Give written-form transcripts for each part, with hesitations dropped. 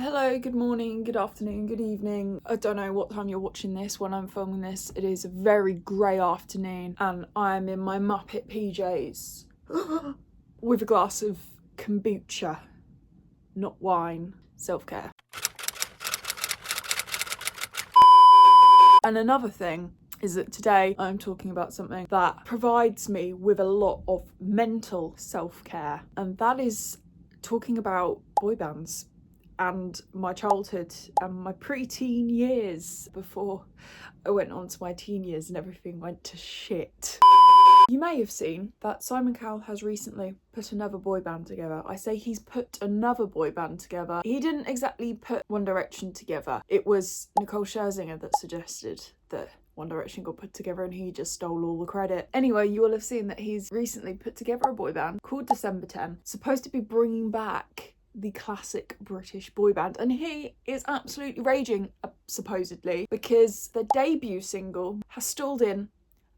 Hello, good morning, good afternoon, good evening. I don't know what time you're watching this. When I'm filming this, it is a very grey afternoon and I'm in my Muppet PJs with a glass of kombucha, not wine. Self-care. And another thing is that today I'm talking about something that provides me with a lot of mental self-care, and that is talking about boy bands and my childhood and my pre-teen years before I went on to my teen years and everything went to shit. You may have seen that Simon Cowell has recently put another boy band together. I say he's put another boy band together. He didn't exactly put One Direction together. It was Nicole Scherzinger that suggested that One Direction got put together and he just stole all the credit. Anyway, you will have seen that he's recently put together a boy band called December 10, supposed to be bringing back the classic British boy band, and he is absolutely raging, supposedly, because the debut single has stalled in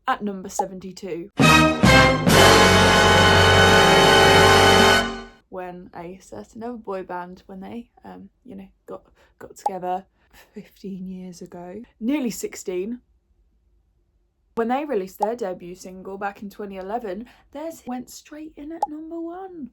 at number 72. When a certain other boy band, when they got together 15 years ago, nearly 16, when they released their debut single back in 2011, theirs went straight in at number 1.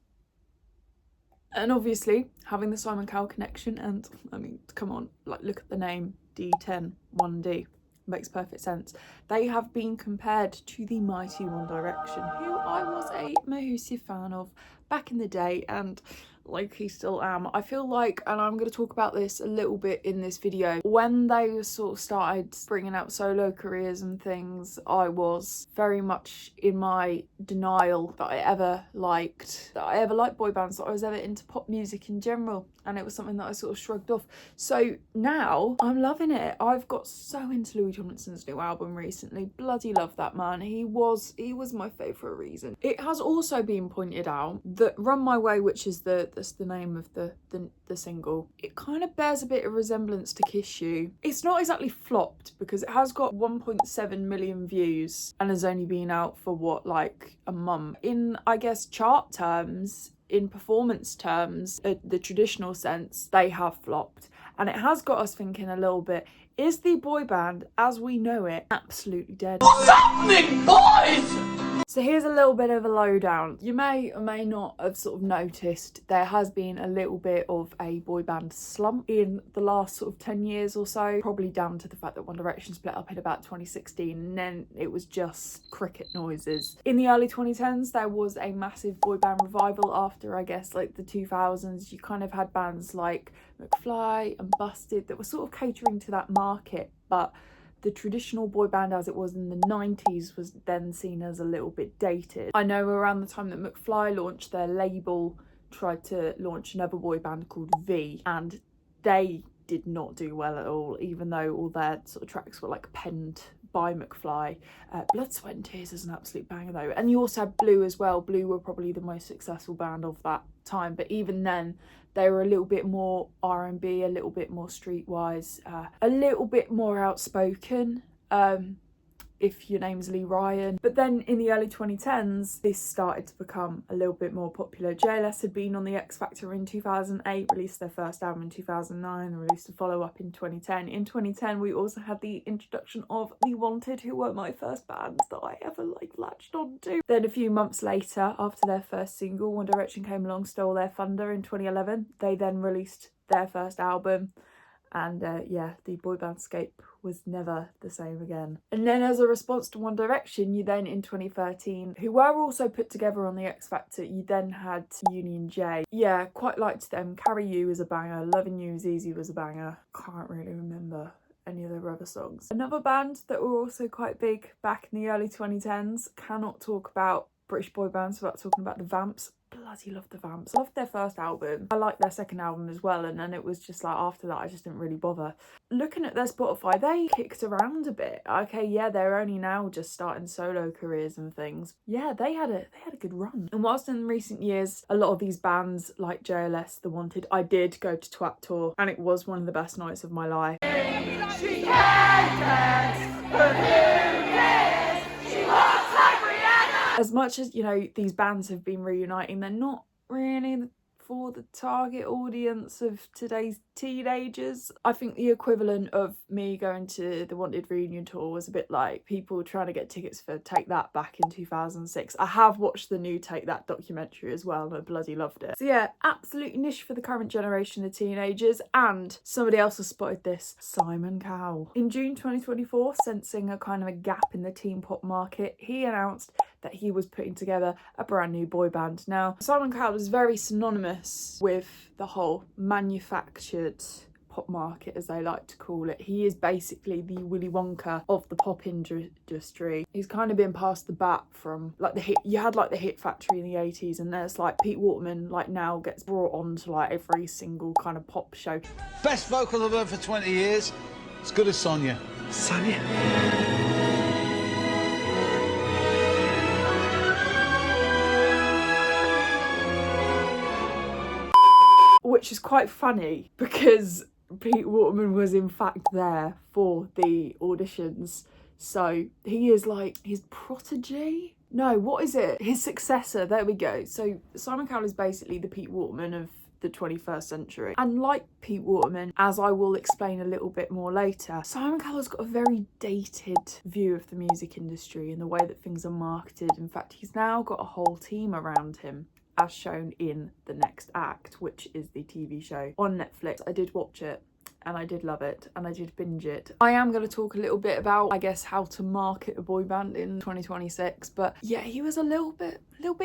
And obviously, having the Simon Cowell connection, and I mean, come on, like, look at the name, D10, 1D, makes perfect sense. They have been compared to the mighty One Direction, who I was a massive fan of back in the day, and like he still am. I feel like, and I'm going to talk about this a little bit in this video, when they sort of started bringing out solo careers and things, I was very much in my denial that I ever liked boy bands, that I was ever into pop music in general, and it was something that I sort of shrugged off. So now I'm loving it. I've got so into Louis Tomlinson's new album recently. Bloody love that man. He was my fave for a reason. It has also been pointed out that Run My Way, which is that's the name of the single, it kind of bears a bit of resemblance to Kiss You. It's not exactly flopped because it has got 1.7 million views and has only been out for what, like a month. In, I guess, chart terms, in performance terms, the traditional sense, they have flopped. And it has got us thinking a little bit, is the boy band as we know it absolutely dead? What's happening, boys? So here's a little bit of a lowdown. You may or may not have sort of noticed there has been a little bit of a boy band slump in the last sort of 10 years or so, probably down to the fact that One Direction split up in about 2016 and then it was just cricket noises. In the early 2010s, there was a massive boy band revival after, I guess, like the 2000s. You kind of had bands like McFly and Busted that were sort of catering to that market, but the traditional boy band as it was in the 90s was then seen as a little bit dated. I know around the time that McFly launched their label, tried to launch another boy band called V, and they did not do well at all, even though all their sort of tracks were like penned by McFly. Blood, Sweat and Tears is an absolute banger though. And you also had Blue as well. Blue were probably the most successful band of that time, but even then they were a little bit more R&B, a little bit more streetwise, a little bit more outspoken, if your name's Lee Ryan. But then in the early 2010s, this started to become a little bit more popular. JLS had been on the X Factor in 2008, released their first album in 2009, and released a follow-up in 2010. In 2010, we also had the introduction of The Wanted, who were my first bands that I ever latched on to. Then a few months later, after their first single, One Direction came along, stole their thunder in 2011. They then released their first album. And yeah, the boy bandscape was never the same again. And then as a response to One Direction, you then in 2013, who were also put together on the X Factor, you then had Union J. Yeah, quite liked them. Carry You was a banger. Loving You Is Easy was a banger. Can't really remember any of their other songs. Another band that were also quite big back in the early 2010s, cannot talk about British boy bands without talking about the Vamps. Bloody love the Vamps. Loved their first album. I liked their second album as well, and then it was just like after that I just didn't really bother. Looking at their Spotify, they kicked around a bit. Okay, yeah, they're only now just starting solo careers and things. Yeah, they had a good run. And whilst in recent years a lot of these bands like JLS, The Wanted, I did go to Twat Tour and it was one of the best nights of my life. She can dance, but who cares? She looks like Rihanna. As much as, you know, these bands have been reuniting, they're not really for the target audience of today's teenagers. I think the equivalent of me going to the Wanted reunion tour was a bit like people trying to get tickets for Take That back in 2006. I have watched the new Take That documentary as well and I bloody loved it. So yeah, absolute niche for the current generation of teenagers. And somebody else has spotted this, Simon Cowell. In June 2024, sensing a kind of a gap in the teen pop market, he announced that he was putting together a brand new boy band. Now, Simon Cowell is very synonymous with the whole manufactured pop market, as they like to call it. He is basically the Willy Wonka of the pop industry. He's kind of been passed the bat from like the hit. You had like the Hit Factory in the 80s, and there's like Pete Waterman like now gets brought on to like every single kind of pop show. Best vocal I've heard for 20 years. As good as Sonia. Sonia. Which is quite funny because Pete Waterman was in fact there for the auditions. So he is like his protege? No, what is it? His successor, there we go. So Simon Cowell is basically the Pete Waterman of the 21st century. And like Pete Waterman, as I will explain a little bit more later, Simon Cowell's got a very dated view of the music industry and the way that things are marketed. In fact, he's now got a whole team around him, as shown in The Next Act, which is the TV show on Netflix. I did watch it and I did love it and I did binge it. I am going to talk a little bit about, I guess, how to market a boy band in 2026, but yeah, he was a little bit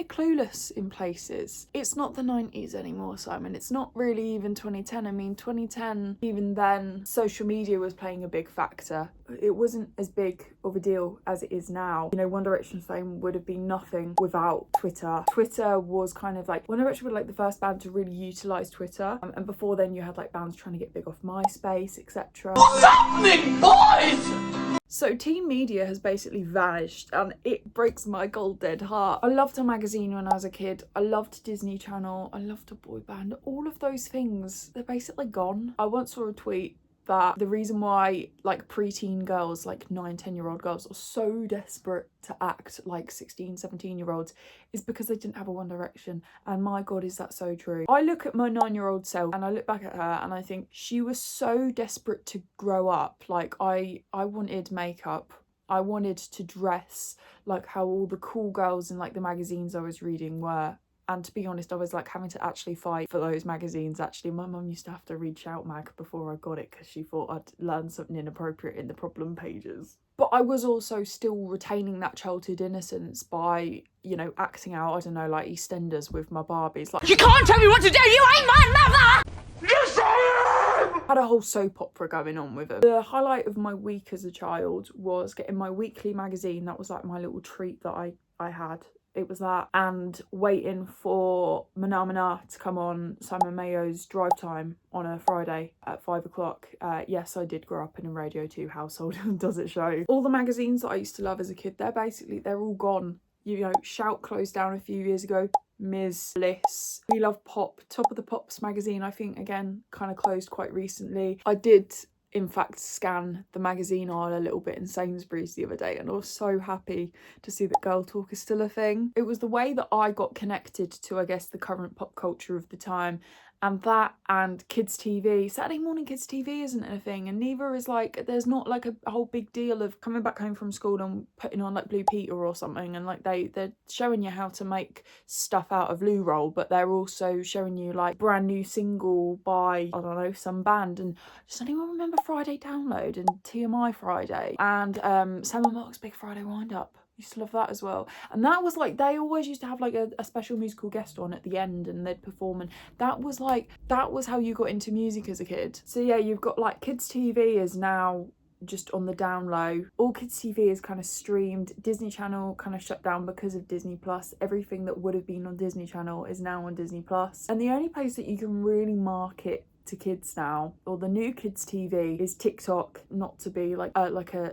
clueless in places. It's not the 90s anymore, Simon. It's not really even 2010. I mean, 2010, even then, social media was playing a big factor. It wasn't as big of a deal as it is now. You know, One Direction fame would have been nothing without Twitter. Twitter was kind of like, One Direction were like the first band to really utilise Twitter. And before then you had like bands trying to get big off MySpace, etc. What's happening, boys? So teen media has basically vanished and it breaks my cold dead heart. I loved a magazine when I was a kid. I loved Disney Channel. I loved a boy band. All of those things, they're basically gone. I once saw a tweet that the reason why like preteen girls, like 9-10-year-old girls, are so desperate to act like 16-17-year-olds is because they didn't have a One Direction. And my god, is that so true. I look at my 9-year-old self and I look back at her and I think she was so desperate to grow up. Like I wanted makeup. I wanted to dress like how all the cool girls in like the magazines I was reading were. And to be honest, I was like having to actually fight for those magazines. Actually, my mum used to have to read Shout Mag before I got it because she thought I'd learned something inappropriate in the problem pages. But I was also still retaining that childhood innocence by, you know, acting out, I don't know, like EastEnders with my Barbies. Like, You can't tell me what to do, you ain't my mother! Yes, I am! had a whole soap opera going on with it. The highlight of my week as a child was getting my weekly magazine. That was like my little treat that I had. It was that, and waiting for Mana Mana to come on Simon Mayo's Drive Time on a Friday at 5 o'clock. Yes, I did grow up in a Radio 2 household, does it show? All the magazines that I used to love as a kid, they're all gone. You know, Shout closed down a few years ago. Ms. Bliss. We Love Pop. Top of the Pops magazine, I think, again, kind of closed quite recently. I did in fact scan the magazine aisle a little bit in Sainsbury's the other day and I was so happy to see that Girl Talk is still a thing. It was the way that I got connected to, I guess, the current pop culture of the time, and that and kids TV. Saturday morning kids TV isn't a thing, and neither is like, there's not like a whole big deal of coming back home from school and putting on like Blue Peter or something, and like they're showing you how to make stuff out of loo roll, but they're also showing you like brand new single by, I don't know, some band. And does anyone remember Friday Download and TMI Friday and Sam and Mark's Big Friday Wind Up? Used to love that as well. And that was like, they always used to have like a special musical guest on at the end and they'd perform, and that was how you got into music as a kid. So yeah, you've got like kids TV is now just on the down low. All kids TV is kind of streamed. Disney Channel kind of shut down because of Disney Plus. Everything that would have been on Disney Channel is now on Disney Plus. And the only place that you can really market to kids now, or the new kids TV, is TikTok. Not to be like a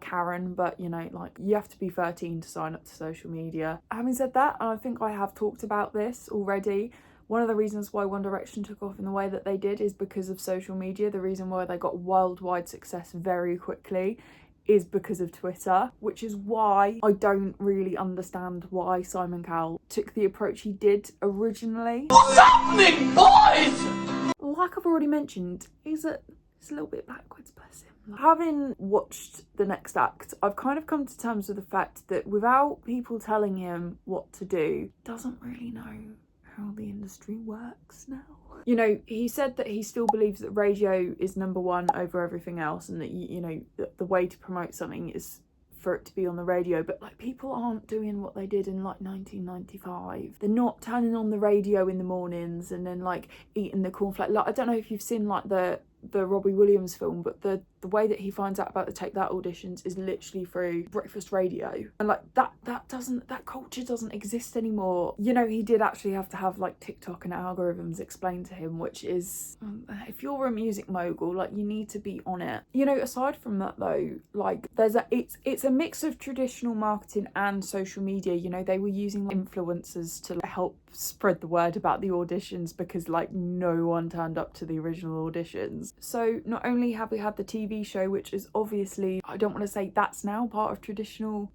Karen, but you know, like you have to be 13 to sign up to social media. Having said that, and I think I have talked about this already, one of the reasons why One Direction took off in the way that they did is because of social media. The reason why they got worldwide success very quickly is because of Twitter, which is why I don't really understand why Simon Cowell took the approach he did originally. What's happening, boys? Like I've already mentioned, he's a little bit backwards, bless him. Having watched the next act, I've kind of come to terms with the fact that without people telling him what to do, doesn't really know how the industry works now. You know, he said that he still believes that radio is number one over everything else, and that, you know, the way to promote something is for it to be on the radio, but like people aren't doing what they did in like 1995. They're not turning on the radio in the mornings and then like eating the cornflake. Like I don't know if you've seen like the Robbie Williams film, but the way that he finds out about the Take That auditions is literally through breakfast radio, and like that culture doesn't exist anymore. You know, he did actually have to have like TikTok and algorithms explained to him, which is if you're a music mogul, like you need to be on it. You know, aside from that though, like it's a mix of traditional marketing and social media. You know, they were using influencers to help spread the word about the auditions because like no one turned up to the original auditions. So not only have we had the TV show, which is obviously, I don't want to say that's now part of traditional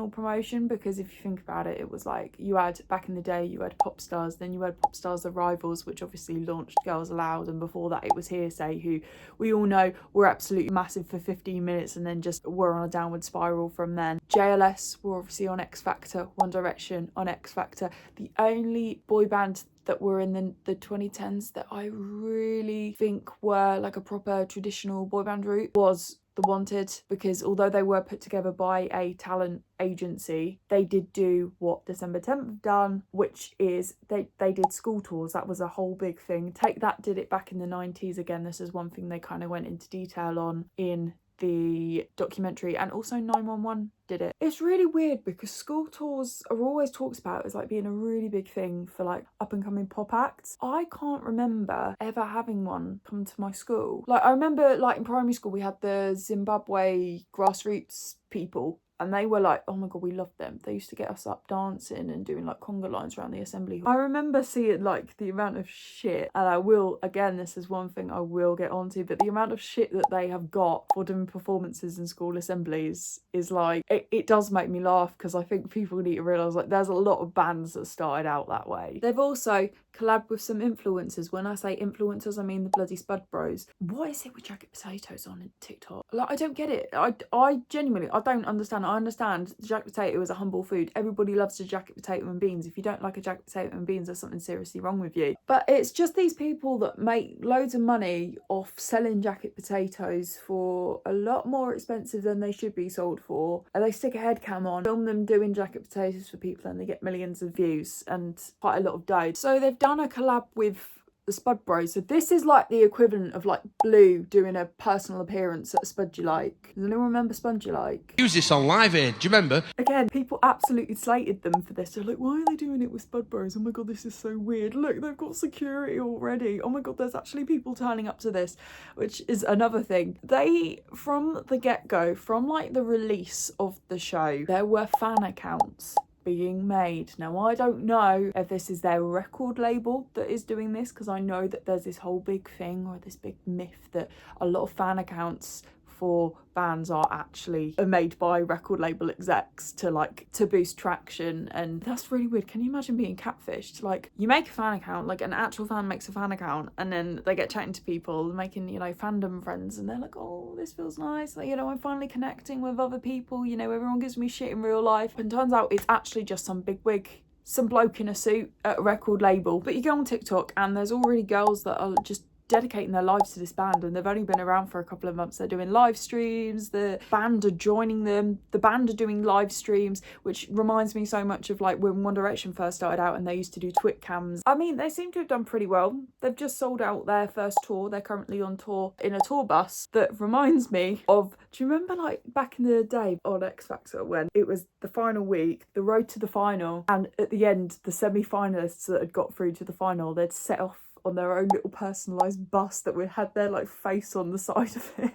promotion, because if you think about it, it was like you had back in the day, you had Pop Stars, then you had Pop Stars The Rivals, which obviously launched Girls Aloud, and before that it was Hearsay, who we all know were absolutely massive for 15 minutes and then just were on a downward spiral from then. JLS were obviously on X Factor, One Direction on X Factor. The only boy band that were in the 2010s that I really think were like a proper traditional boy band route was The Wanted, because although they were put together by a talent agency, they did do what December 10th have done, which is they did school tours. That was a whole big thing. Take That did it back in the 90s. Again, this is one thing they kind of went into detail on in the documentary, and also 911 did it. It's really weird because school tours are always talked about as like being a really big thing for like up and coming pop acts. I can't remember ever having one come to my school. Like I remember like in primary school we had the Zimbabwe grassroots people, and they were like, oh my god, we loved them. They used to get us up dancing and doing like conga lines around the assembly hall. I remember seeing like the amount of shit, and I will, again, this is one thing I will get onto, but the amount of shit that they have got for doing performances in school assemblies is like, it does make me laugh, because I think people need to realise like there's a lot of bands that started out that way. They've also collabed with some influencers. When I say influencers, I mean the bloody Spud Bros. What is it with jacket potatoes on TikTok? Like, I don't get it. I genuinely, I don't understand. I understand the jacket potato is a humble food. Everybody loves a jacket potato and beans. If you don't like a jacket potato and beans, there's something seriously wrong with you. But it's just these people that make loads of money off selling jacket potatoes for a lot more expensive than they should be sold for. And they stick a head cam on, film them doing jacket potatoes for people, and they get millions of views and quite a lot of dough. So they've done a collab with the Spud Bros. So this is like the equivalent of like Blue doing a personal appearance at Spud You Like. Does anyone remember Spud You Like? Use this on Live Aid, do you remember? Again, people absolutely slated them for this. They're like, why are they doing it with Spud Bros? Oh my god, this is so weird. Look, they've got security already. Oh my god, there's actually people turning up to this, which is another thing. They, from the get-go, from like the release of the show, there were fan accounts being made. Now, I don't know if this is their record label that is doing this, because I know that there's this whole big thing, or this big myth, that a lot of fan accounts for bands are actually made by record label execs to boost traction, and that's really weird. Can you imagine being catfished? Like, you make a fan account, like an actual fan makes a fan account, and then they get chatting to people, making, you know, fandom friends, and they're like, oh, this feels nice, like, you know, I'm finally connecting with other people, you know, everyone gives me shit in real life, and turns out it's actually just some bigwig, some bloke in a suit at a record label. But you go on TikTok and there's already girls that are just dedicating their lives to this band, and they've only been around for a couple of months. They're doing live streams, the band are joining them, the band are doing live streams, which reminds me so much of like when One Direction first started out and they used to do Twit cams. I mean, they seem to have done pretty well. They've just sold out their first tour. They're currently on tour in a tour bus that reminds me of, do you remember like back in the day on X Factor when it was the final week, the road to the final, and at the end the semi-finalists that had got through to the final, they'd set off on their own little personalised bus that would had their like face on the side of it,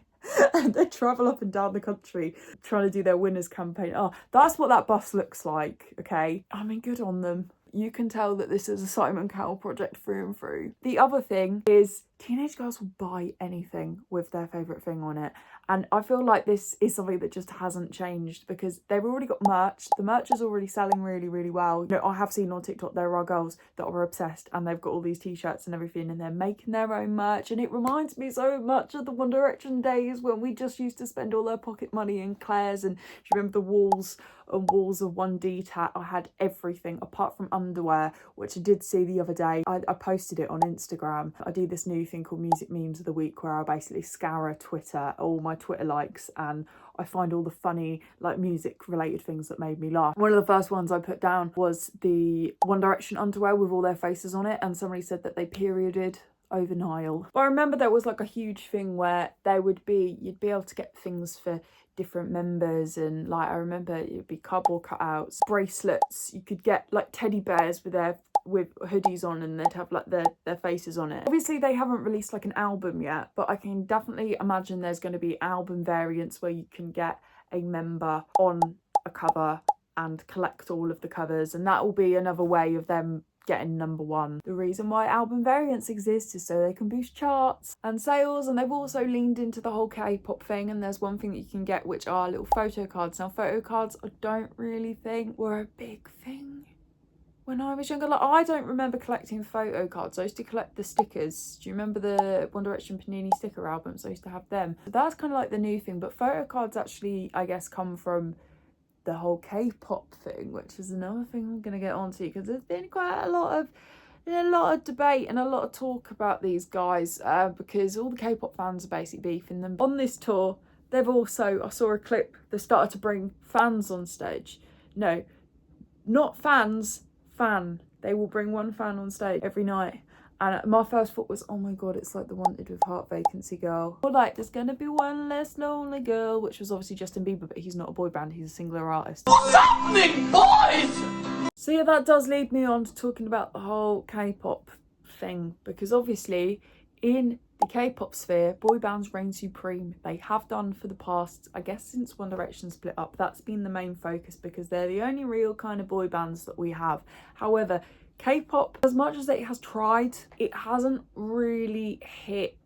and they travel up and down the country trying to do their winners campaign. Oh, that's what that bus looks like. Okay, I mean, good on them. You can tell that this is a Simon Cowell project through and through. The other thing is teenage girls will buy anything with their favourite thing on it. And I feel like this is something that just hasn't changed because they've already got merch. The merch is already selling really, really well. You know, I have seen on TikTok there are girls that are obsessed and they've got all these t-shirts and everything and they're making their own merch. And it reminds me so much of the One Direction days when we just used to spend all our pocket money in Claire's. And do you remember the walls and walls of 1D tat? I had everything apart from underwear, which I did see the other day. I posted it on Instagram. I do this new thing called Music Memes of the Week where I basically scour Twitter, all my Twitter likes, and I find all the funny like music related things that made me laugh. One of the first ones I put down was the One Direction underwear with all their faces on it, and somebody said that they perioded over Nile. But I remember there was like a huge thing where you'd be able to get things for different members, and like I remember it'd be cardboard cutouts, bracelets, you could get like teddy bears with hoodies on and they'd have like their faces on it. Obviously they haven't released like an album yet, but I can definitely imagine there's going to be album variants where you can get a member on a cover and collect all of the covers, and that will be another way of them getting #1. The reason why album variants exist is so they can boost charts and sales, and they've also leaned into the whole K-pop thing, and there's one thing that you can get which are little photo cards. Now photo cards I don't really think were a big thing when I was younger. Like I don't remember collecting photo cards. I used to collect the stickers. Do you remember the One Direction Panini sticker albums? I used to have them. So that's kind of like the new thing, but photo cards actually I guess come from the whole K-pop thing, which is another thing I'm going to get onto because there's been quite a lot of debate and a lot of talk about these guys because all the K-pop fans are basically beefing them. On this tour, they've also, I saw a clip, they started to bring fans on stage. No, not fans, fan. They will bring one fan on stage every night. And my first thought was, oh my god, it's like the Wanted with Heart Vacancy girl. Or like, there's gonna be one less lonely girl, which was obviously Justin Bieber, but he's not a boy band, he's a singular artist. What's happening, boys? So yeah, that does lead me on to talking about the whole K-pop thing, because obviously in the K-pop sphere, boy bands reign supreme. They have done for the past, I guess since One Direction split up, that's been the main focus because they're the only real kind of boy bands that we have. However, K-pop, as much as it has tried, it hasn't really hit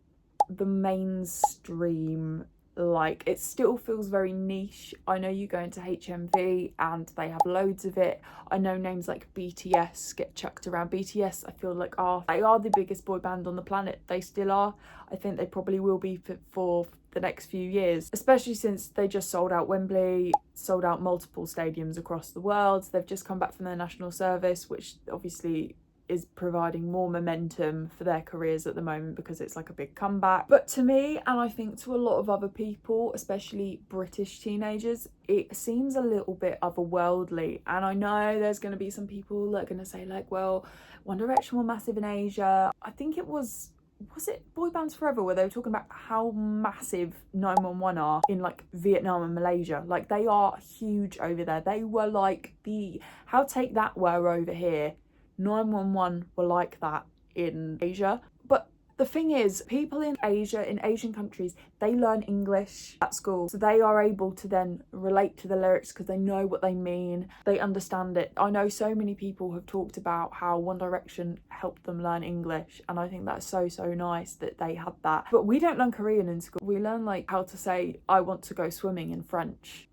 the mainstream. Like, it still feels very niche. I know you go into HMV and they have loads of it. I know names like BTS get chucked around. BTS, I feel like they are the biggest boy band on the planet. They still are. I think they probably will be for the next few years, especially since they just sold out Wembley, sold out multiple stadiums across the world. They've just come back from their national service, which obviously is providing more momentum for their careers at the moment because it's like a big comeback. But to me, and I think to a lot of other people, especially British teenagers, it seems a little bit otherworldly. And I know there's going to be some people that are going to say like, well, One Direction were massive in Asia. I think it was it Boy Bands Forever where they were talking about how massive 911 are in like Vietnam and Malaysia. Like they are huge over there. They were like how Take That were over here. 911 were like that in Asia. But the thing is, people in Asia, in Asian countries, they learn English at school. So they are able to then relate to the lyrics because they know what they mean. They understand it. I know so many people have talked about how One Direction helped them learn English. And I think that's so nice that they had that. But we don't learn Korean in school. We learn like how to say, I want to go swimming in French.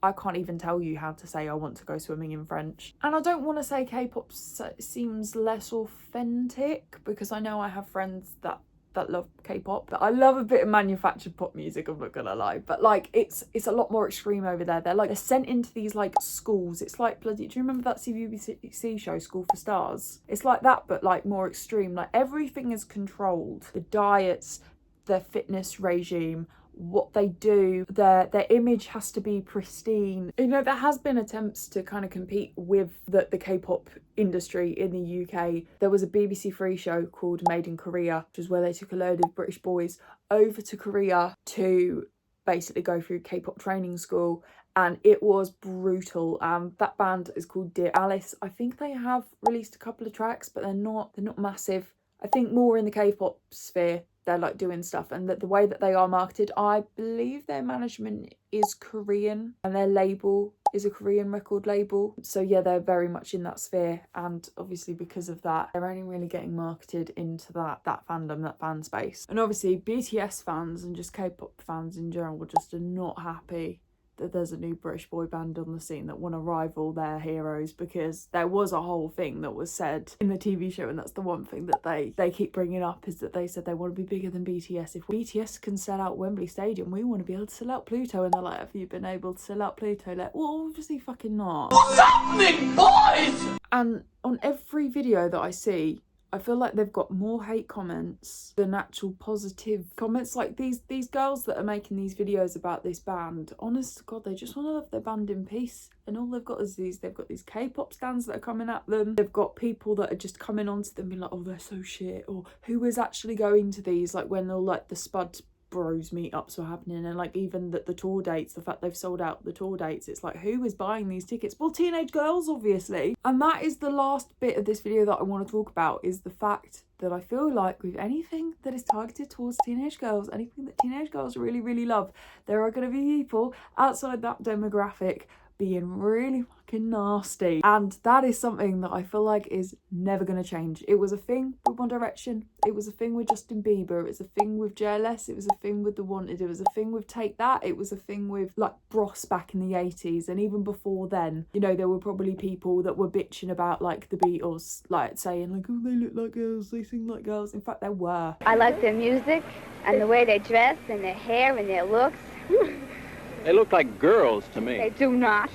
I can't even tell you how to say I want to go swimming in French. And I don't want to say K-pop seems less authentic because I know I have friends that love K-pop. But I love a bit of manufactured pop music, I'm not gonna lie. But like it's a lot more extreme over there. They're sent into these like schools. It's like bloody, do you remember that CBBC show, School for Stars? It's like that, but like more extreme. Like everything is controlled. The diets, their fitness regime, what they do, their image has to be pristine. You know, there has been attempts to kind of compete with the K-pop industry in the UK. There was a BBC Three show called Made in Korea, which is where they took a load of British boys over to Korea to basically go through K-pop training school, and it was brutal. That band is called Dear Alice. I think they have released a couple of tracks, but they're not massive. I think more in the K-pop sphere they're like doing stuff, and that the way that they are marketed, I believe their management is Korean and their label is a Korean record label. So yeah, they're very much in that sphere, and obviously because of that, they're only really getting marketed into that fandom, that fan space. And obviously BTS fans and just K-pop fans in general just are not happy that there's a new British boy band on the scene that want to rival their heroes, because there was a whole thing that was said in the TV show, and that's the one thing that they keep bringing up, is that they said they want to be bigger than BTS. If BTS can sell out Wembley Stadium, we want to be able to sell out Pluto. And they're like, have you been able to sell out Pluto? Like, well, obviously fucking not. What's happening, boys? And on every video that I see, I feel like they've got more hate comments than actual positive comments. Like these girls that are making these videos about this band, honest to God, they just want to live their band in peace. And all they've got is they've got these K-pop stands that are coming at them. They've got people that are just coming onto them being like, oh, they're so shit. Or who is actually going to these, like when all like the Spud Bros meetups were happening, and like even the tour dates, the fact they've sold out the tour dates, it's like, who is buying these tickets? Well, teenage girls, obviously. And that is the last bit of this video that I want to talk about, is the fact that I feel like with anything that is targeted towards teenage girls, anything that teenage girls really, really love, there are going to be people outside that demographic being really fucking nasty. And that is something that I feel like is never going to change. It was a thing with One Direction, it was a thing with Justin Bieber, it was a thing with JLS, it was a thing with The Wanted, it was a thing with Take That, it was a thing with like Bros back in the 80s. And even before then, you know, there were probably people that were bitching about like the Beatles, like saying like, oh, they look like girls, they sing like girls. In fact, there were. I like their music and the way they dress and their hair and their looks. They look like girls to me. They do not.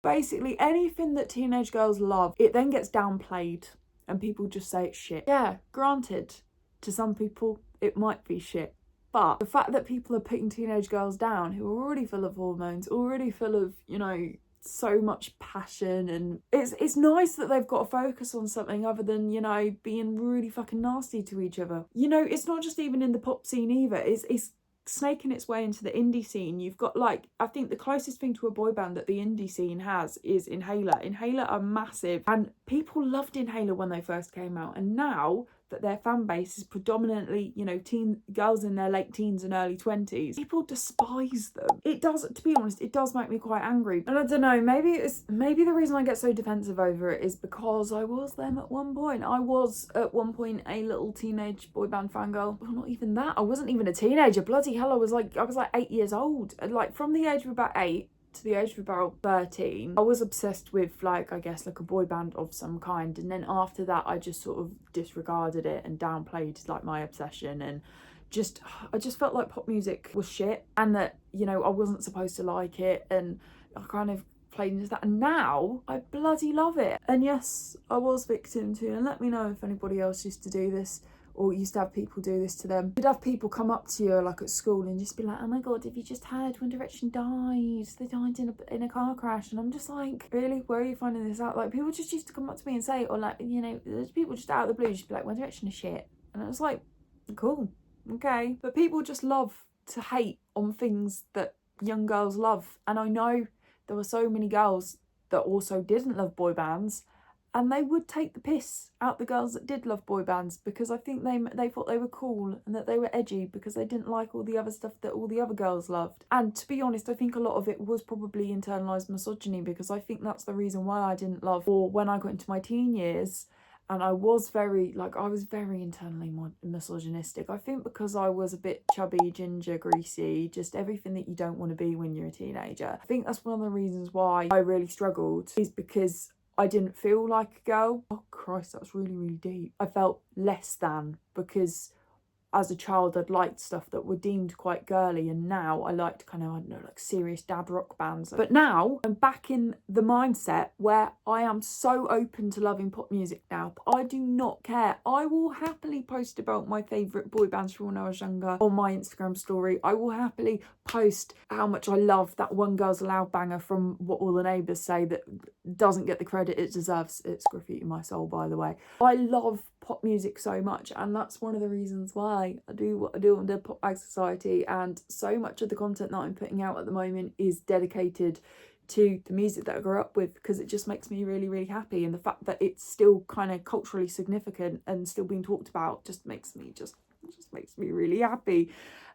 Basically, anything that teenage girls love, it then gets downplayed and people just say it's shit. Yeah, granted, to some people it might be shit. But the fact that people are putting teenage girls down who are already full of hormones, already full of, you know, so much passion, and it's nice that they've got to focus on something other than, you know, being really fucking nasty to each other. You know, it's not just even in the pop scene either. It's snaking its way into the indie scene. You've got like, I think the closest thing to a boy band that the indie scene has is Inhaler. Inhaler are massive, and people loved Inhaler when they first came out, and now that their fan base is predominantly, you know, teen girls in their late teens and early 20s, people despise them. It does, to be honest, it does make me quite angry. And I don't know, maybe the reason I get so defensive over it is because I was them at one point. I was at one point a little teenage boy band fangirl. Well, not even that. I wasn't even a teenager. Bloody hell, I was like 8 years old. Like from the age of about 8 to the age of about 13, I was obsessed with like, I guess like a boy band of some kind. And then after that, I just sort of disregarded it and downplayed like my obsession, and I just felt like pop music was shit, and that, you know, I wasn't supposed to like it, and I kind of played into that, and now I bloody love it. And yes, I was victim to, and let me know if anybody else used to do this, or used to have people do this to them. You'd have people come up to you like at school and just be like, oh my god, have you just heard One Direction died? They died in a car crash. And I'm just like, really? Where are you finding this out? Like, people just used to come up to me and say, or like, you know, there's people just out of the blue just be like, One Direction is shit. And I was like, cool, okay. But people just love to hate on things that young girls love. And I know there were so many girls that also didn't love boy bands, and they would take the piss out the girls that did love boy bands, because I think they thought they were cool and that they were edgy because they didn't like all the other stuff that all the other girls loved. And to be honest, I think a lot of it was probably internalized misogyny, because I think that's the reason why I didn't love, or when I got into my teen years, and I was very internally misogynistic. I think because I was a bit chubby, ginger, greasy, just everything that you don't want to be when you're a teenager. I think that's one of the reasons why I really struggled, is because I didn't feel like a girl. Oh Christ, that's really, really deep. I felt less than, because as a child I'd liked stuff that were deemed quite girly, and now I liked kind of, I don't know, like serious dad rock bands. But now I'm back in the mindset where I am so open to loving pop music now. I do not care. I will happily post about my favourite boy bands from when I was younger on my Instagram story. I will happily post how much I love that One Girl's Loud banger from What All the Neighbours Say that doesn't get the credit it deserves. It's graffiti my soul, by the way. I love pop music so much, and that's one of the reasons why I do what I do on the Pop Bag Society, and so much of the content that I'm putting out at the moment is dedicated to the music that I grew up with, because it just makes me really, really happy, and the fact that it's still kind of culturally significant and still being talked about just makes me really happy.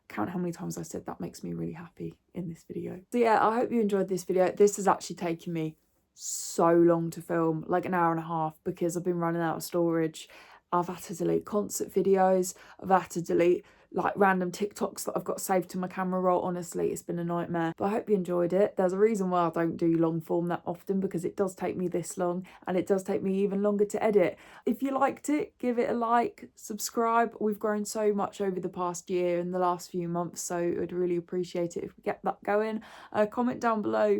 count how many times I said that makes me really happy in this video. So yeah, I hope you enjoyed this video. This has actually taken me so long to film, like an hour and a half, because I've been running out of storage. I've had to delete concert videos. I've had to delete like random TikToks that I've got saved to my camera roll. Honestly, it's been a nightmare. But I hope you enjoyed it. There's a reason why I don't do long form that often, because it does take me this long, and it does take me even longer to edit. If you liked it, give it a like, subscribe. We've grown so much over the past year and the last few months, so I'd really appreciate it if we get that going. Comment down below.